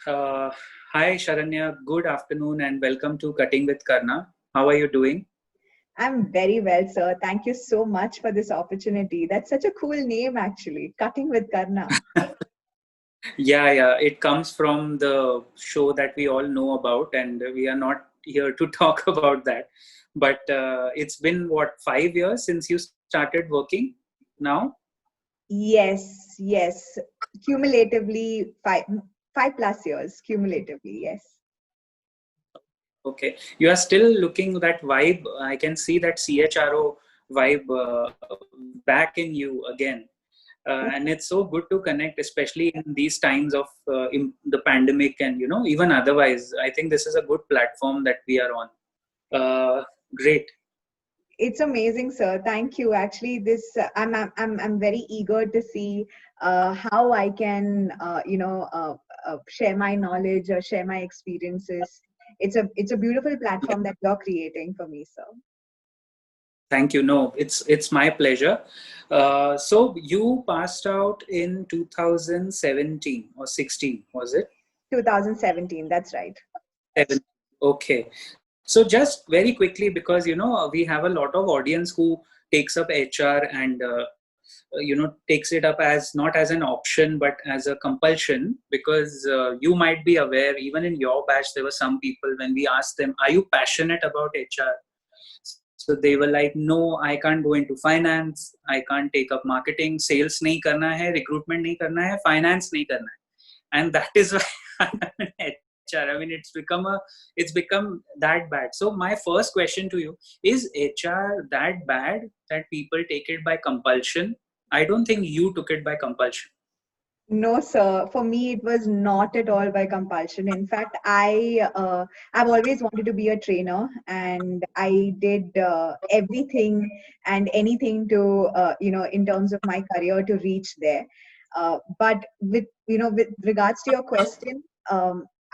Uh, Hi, Sharanya. Good afternoon and welcome to Cutting with Karna. How are you doing? I'm very well, sir. Thank you so much for this opportunity. That's such a cool name, actually. Cutting with Karna. Yeah. It comes from the show that we all know about, and we are not here to talk about that. But it's been what, 5 years since you started working now? Yes, yes. Cumulatively, five plus years. Cumulatively, yes. Okay. You are still looking that vibe. I can see that CHRO vibe back in you again. And it's so good to connect, especially in these times of in the pandemic, and even otherwise. I think this is a good platform that we are on. Great. It's amazing, sir. Thank you. Actually, I'm very eager to see how I can, share my knowledge or share my experiences. It's a beautiful platform that you're creating for me, sir. Thank you. No, it's my pleasure. So you passed out in 2017 or 16, was it? 2017. That's right. Seven. Okay. So just very quickly, because we have a lot of audience who takes up HR and takes it up as not as an option but as a compulsion, because you might be aware, even in your batch there were some people, when we asked them, are you passionate about HR? So they were like, no, I can't go into finance, I can't take up marketing, sales nahi karna hai, recruitment nahi karna hai, finance nahi karna hai. And that is why I'm in HR. I mean, it's become that bad. So my first question to you is, HR that bad that people take it by compulsion? I don't think you took it by compulsion. No, sir. For me, it was not at all by compulsion. In fact, I've always wanted to be a trainer, and I did everything and anything to in terms of my career to reach there. But with regards to your question,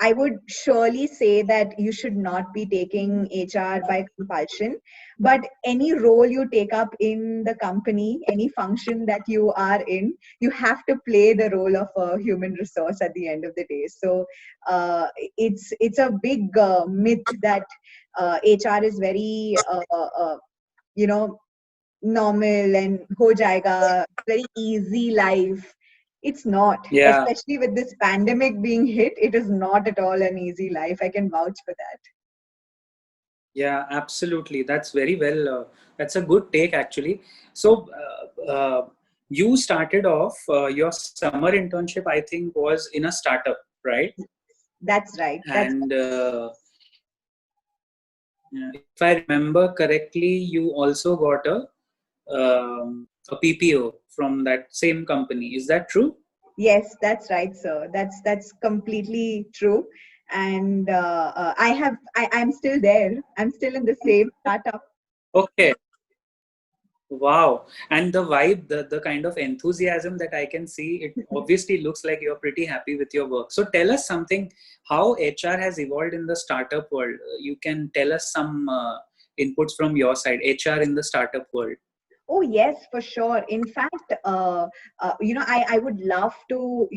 I would surely say that you should not be taking HR by compulsion. But any role you take up in the company, any function that you are in, you have to play the role of a human resource at the end of the day. So it's a big myth that HR is very you know normal and ho jayega, very easy life. It's not, Yeah. especially with this pandemic being hit. It is not at all an easy life. I can vouch for that. Yeah, absolutely. That's very well. That's a good take, actually. So, you started off your summer internship, I think, was in a startup, right? That's right. That's And yeah, if I remember correctly, you also got a PPO from that same company. Is that true? Yes, that's right, sir. That's completely true. And I'm still there. I'm still in the same startup. Okay. Wow. And the vibe, the kind of enthusiasm that I can see, it obviously looks like you're pretty happy with your work. So tell us something, how HR has evolved in the startup world. You can tell us some inputs from your side, HR in the startup world. Oh yes, for sure. In fact, I would love to,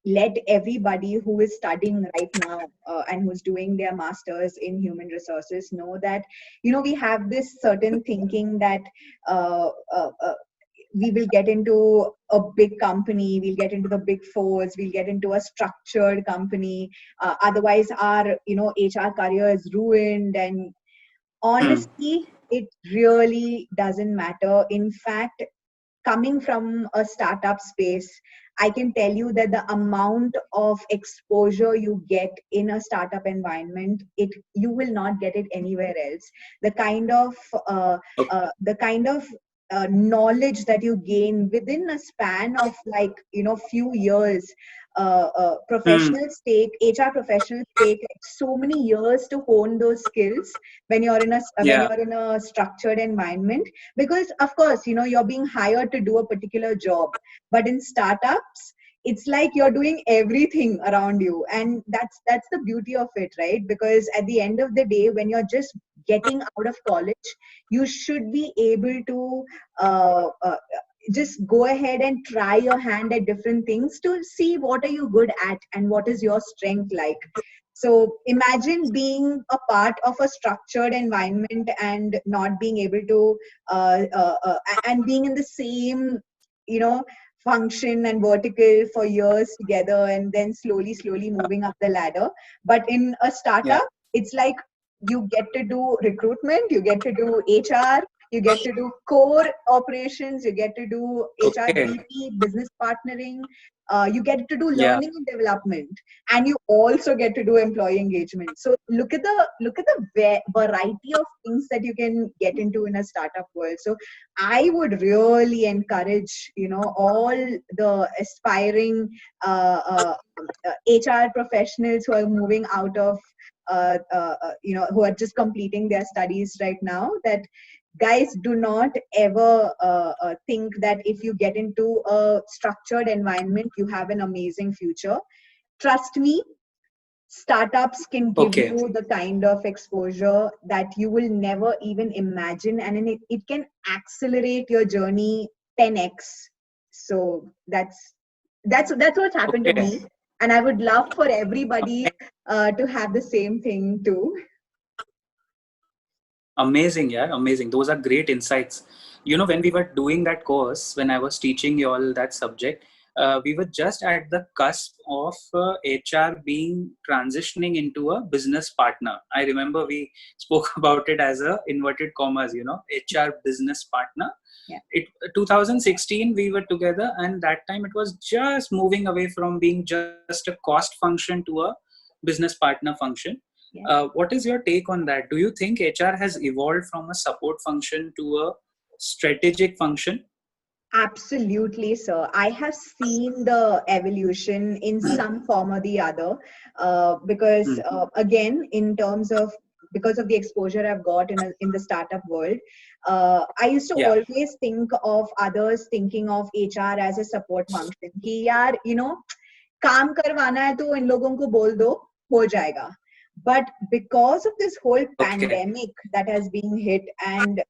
let everybody who is studying right now and who's doing their masters in human resources know that, we have this certain thinking that uh, uh, uh, we will get into a big company, we'll get into the big fours, we'll get into a structured company. Otherwise, our, HR career is ruined. And Hmm. honestly, it really doesn't matter. In fact, coming from a startup space, I can tell you that the amount of exposure you get in a startup environment, it you will not get it anywhere else. The kind of knowledge that you gain within a span of, like, few years. Hmm. Professionals take HR professionals take like so many years to hone those skills when you're when Yeah. you're in a structured environment, because of course, you're being hired to do a particular job. But in startups, it's like you're doing everything around you, and that's the beauty of it, right? Because at the end of the day, when you're just getting out of college, you should be able to just go ahead and try your hand at different things to see what are you good at and what is your strength like. So imagine being a part of a structured environment and not being able to and being in the same, you know, function and vertical for years together, and then slowly moving up the ladder. But in a Yeah. startup, it's like you get to do recruitment, you get to do HR, you get to do core operations, you get to do Okay. HRBP, business partnering, you get to do Yeah. learning and development, and you also get to do employee engagement. So look at the variety of things that you can get into in a startup world. So I would really encourage, you know, all the aspiring HR professionals who are moving out of you know, who are just completing their studies right now, that guys, do not ever think that if you get into a structured environment you have an amazing future. Trust me, startups can give Okay. you the kind of exposure that you will never even imagine, and then it can accelerate your journey 10x. So that's what's happened to Okay. me, and I would love for everybody to have the same thing too. Amazing, yeah, amazing. Those are great insights. You know, when we were doing that course, when I was teaching you all that subject, we were just at the cusp of HR being transitioning into a business partner. I remember we spoke about it as a inverted commas, you know, HR business partner. Yeah. It 2016 we were together, and that time it was just moving away from being just a cost function to a business partner function. Yeah. What is your take on that? Do you think HR has evolved from a support function to a strategic function? Absolutely, sir. I have seen the evolution in some form or the other, because Hmm. again, in terms of, because of the exposure I've got in the startup world, I used to Yeah. always think of others thinking of HR as a support function. कि यार, you know, काम करवाना है तो इन लोगों को बोल दो, हो जाएगा. But because of this whole Okay. pandemic that has been hit, and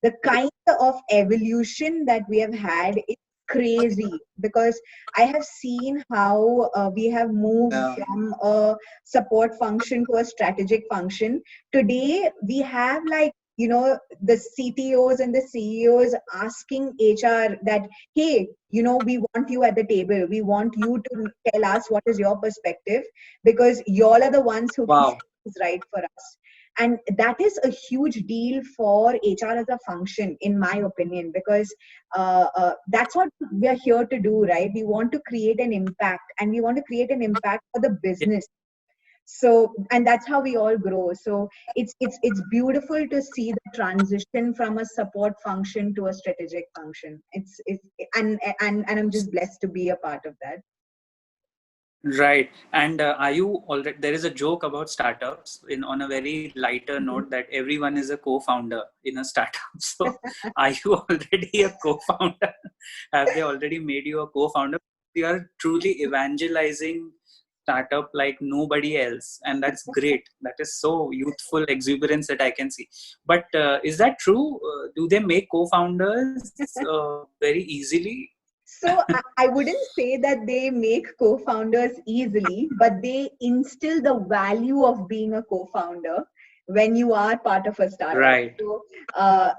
the kind of evolution that we have had is crazy, because I have seen how we have moved Yeah. from a support function to a strategic function. Today we have, like, you know, the CTOs and the CEOs asking HR that, hey, you know, we want you at the table, we want you to tell us what is your perspective, because y'all are the ones who can Wow. say what is right for us. And that is a huge deal for HR as a function, in my opinion, because that's what we are here to do, right? We want to create an impact, and we want to create an impact for the Yeah. business. So, and that's how we all grow. So it's beautiful to see the transition from a support function to a strategic function. It's and I'm just blessed to be a part of that. Right. And are you already, there is a joke about startups in on a very lighter note that everyone is a co-founder in a startup. So are you already a co-founder? Have they already made you a co-founder? You are truly evangelizing startup like nobody else. And that's great. That is so youthful exuberance that I can see. But is that true? Do they make co-founders very easily? So I wouldn't say that they make co-founders easily, but they instill the value of being a co-founder when you are part of a startup. Right. So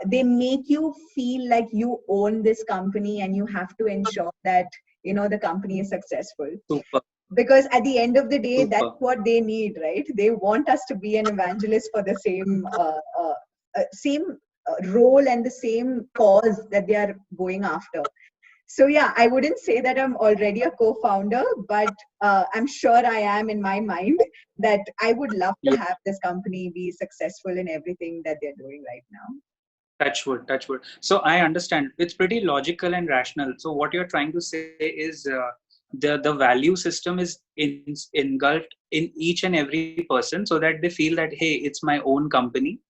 they make you feel like you own this company, and you have to ensure that, you know, the company is successful. Super. Because at the end of the day, that's Super. what they need, right? They want us to be an evangelist for the same role and the same cause that they are going after. So yeah, I wouldn't say that I'm already a co-founder, but I'm sure I am in my mind, that I would love to Yeah. have this company be successful in everything that they're doing right now. Touch wood, touch wood. So I understand it's pretty logical and rational. So what you're trying to say is the value system is engulfed in each and every person, so that they feel that, hey, it's my own company,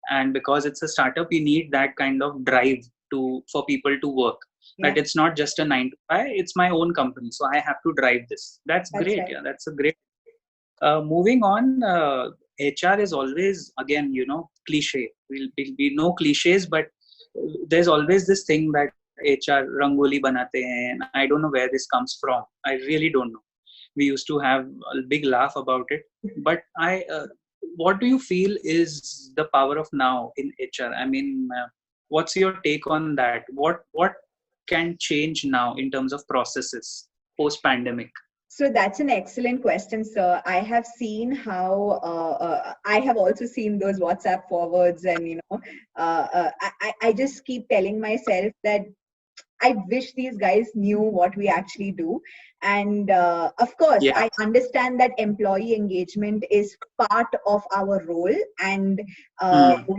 and because it's a startup, you need that kind of drive to for people to work. Yeah, That it's not just a 9 to 5; it's my own company, so I have to drive this. That's that's great. right. Yeah, that's a great. Moving on, HR is always, again, you know, cliche. Will be no cliches, but there's always this thing that HR rangoli banate hain, and I don't know where this comes from. I really don't know. We used to have a big laugh about it, but what do you feel is the power of now in HR? I mean, what's your take on that? What can change now in terms of processes post pandemic? So that's an excellent question, sir. I have seen how I have also seen those WhatsApp forwards, and I just keep telling myself that I wish these guys knew what we actually do. And of course, Yeah. I understand that employee engagement is part of our role, and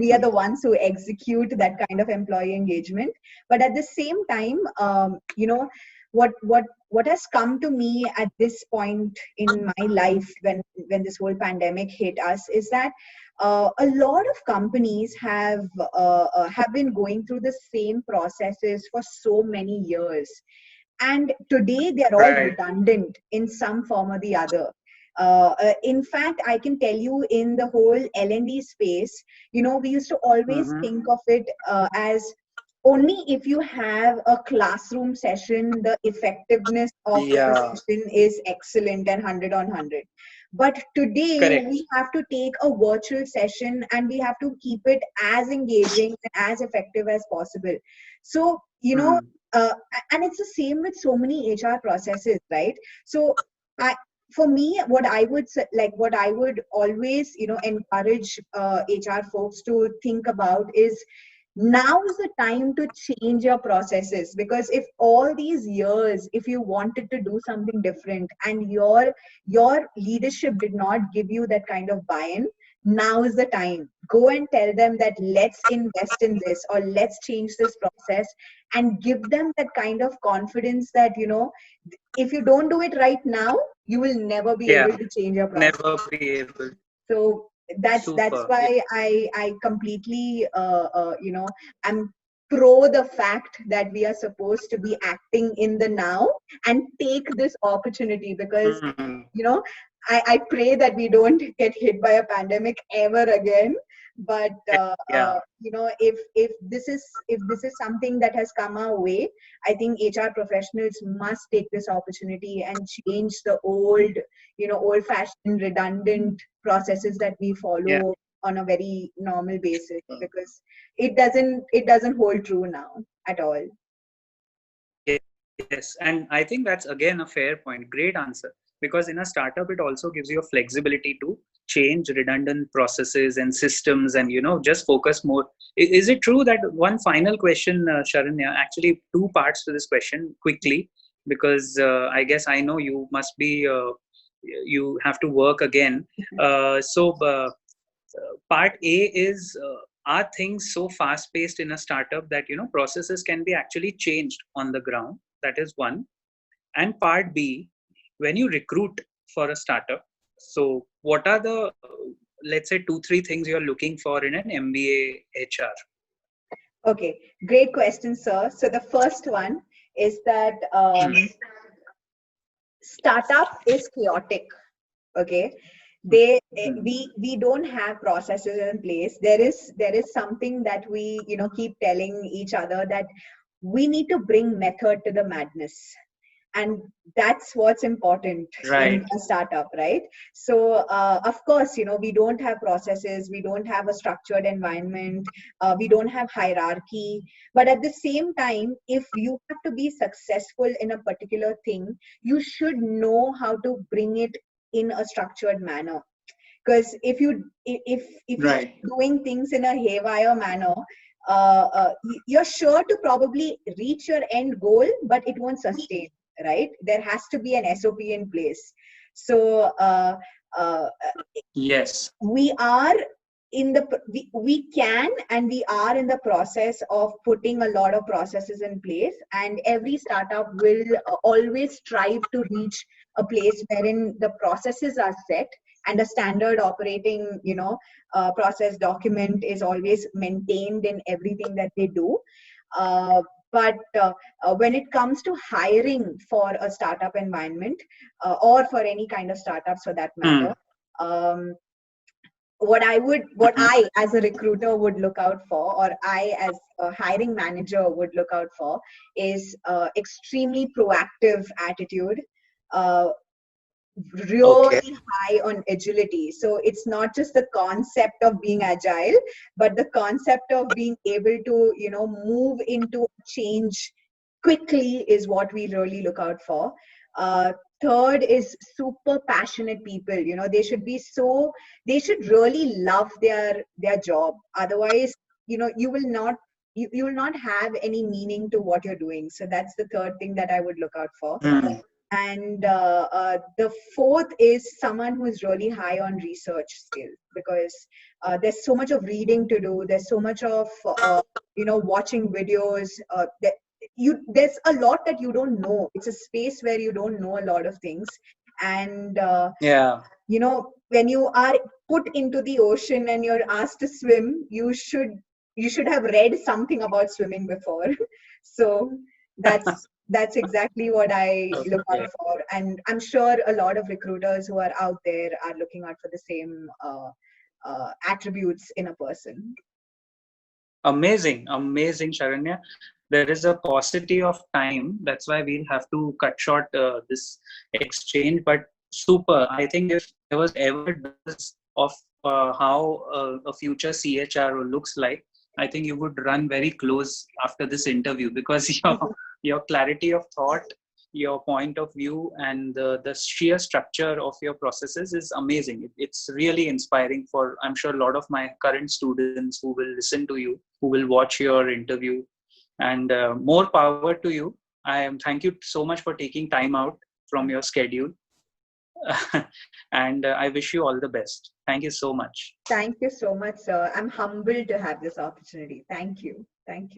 we are the ones who execute that kind of employee engagement. But at the same time, what has come to me at this point in my life when this whole pandemic hit us is that a lot of companies have been going through the same processes for so many years, and today they are all Right. redundant in some form or the other. In fact, I can tell you, in the whole L&D space, we used to always think of it as only if you have a classroom session, the effectiveness of the Yeah. session is excellent and 100 on 100. But today Correct. we have to take a virtual session and we have to keep it as engaging and as effective as possible. So, uh, and it's the same with so many HR processes, right? So, I, for me, what I would always, encourage HR folks to think about is, now is the time to change your processes, because if all these years, if you wanted to do something different and your leadership did not give you that kind of buy-in, now is the time. Go and tell them that let's invest in this, or let's change this process, and give them that kind of confidence that, if you don't do it right now, you will never be Yeah. able to change your process. Never be able. So that's Super. why I completely I'm pro the fact that we are supposed to be acting in the now and take this opportunity, because you know I pray that we don't get hit by a pandemic ever again. But Yeah. if this is something that has come our way, I think HR professionals must take this opportunity and change the old fashioned redundant processes that we Yeah. follow on a very normal basis, because it doesn't hold true now at all. Yes, and I think that's again a fair point. Great answer. Because in a startup, it also gives you a flexibility to change redundant processes and systems, and just focus more. Is it true that one final question, Sharanya? Actually, two parts to this question quickly, because I guess I know you must be you have to work again. Part A is, are things so fast paced in a startup that processes can be actually changed on the ground? That is one. And part B, when you recruit for a startup, so what are the let's say 2-3 things you're looking for in an MBA HR? Okay, great question, sir. So the first one is that startup is chaotic. Okay, we don't have processes in place. There is something that we keep telling each other, that we need to bring method to the madness, and that's what's important Right. in a startup, right? So of course, we don't have processes, we don't have a structured environment, we don't have hierarchy. But at the same time, if you have to be successful in a particular thing, you should know how to bring it in a structured manner. Because if you're Right. doing things in a haywire manner, you're sure to probably reach your end goal, but it won't sustain, right? There has to be an SOP in place. So uh, Yes. we are we can, and we are in the process of putting a lot of processes in place, and every startup will always strive to reach a place wherein the processes are set, and a standard operating process document is always maintained in everything that they do. But when it comes to hiring for a startup environment, or for any kind of startups for that matter, um, what I as a recruiter would look out for, or I as a hiring manager would look out for, is extremely proactive attitude, uh, Okay. really high on agility. So it's not just the concept of being agile, but the concept of being able to, move into change quickly is what we really look out for. Uh, Third is super passionate people. They should really love their job. Otherwise, you will not have any meaning to what you're doing. So that's the third thing that I would look out for. Hmm. And the fourth is someone who is really high on research skills, because there's so much of reading to do. There's so much of watching videos. There's a lot that you don't know. It's a space where you don't know a lot of things, and Yeah. when you are put into the ocean and you're asked to swim, you should have read something about swimming before. So that's exactly what I look out Okay. for, and I'm sure a lot of recruiters who are out there are looking out for the same attributes in a person. Amazing, amazing, Sharanya. There is a paucity of time. That's why we'll have to cut short this exchange. But super. I think if there was ever does of how a future CHRO looks like, I think you would run very close after this interview, because your clarity of thought, your point of view, and the sheer structure of your processes is amazing. It's really inspiring for, I'm sure, a lot of my current students who will listen to you, who will watch your interview. And more power to you. Thank you so much for taking time out from your schedule. And I wish you all the best. Thank you so much. Thank you so much, sir. I'm humbled to have this opportunity. Thank you. Thank you.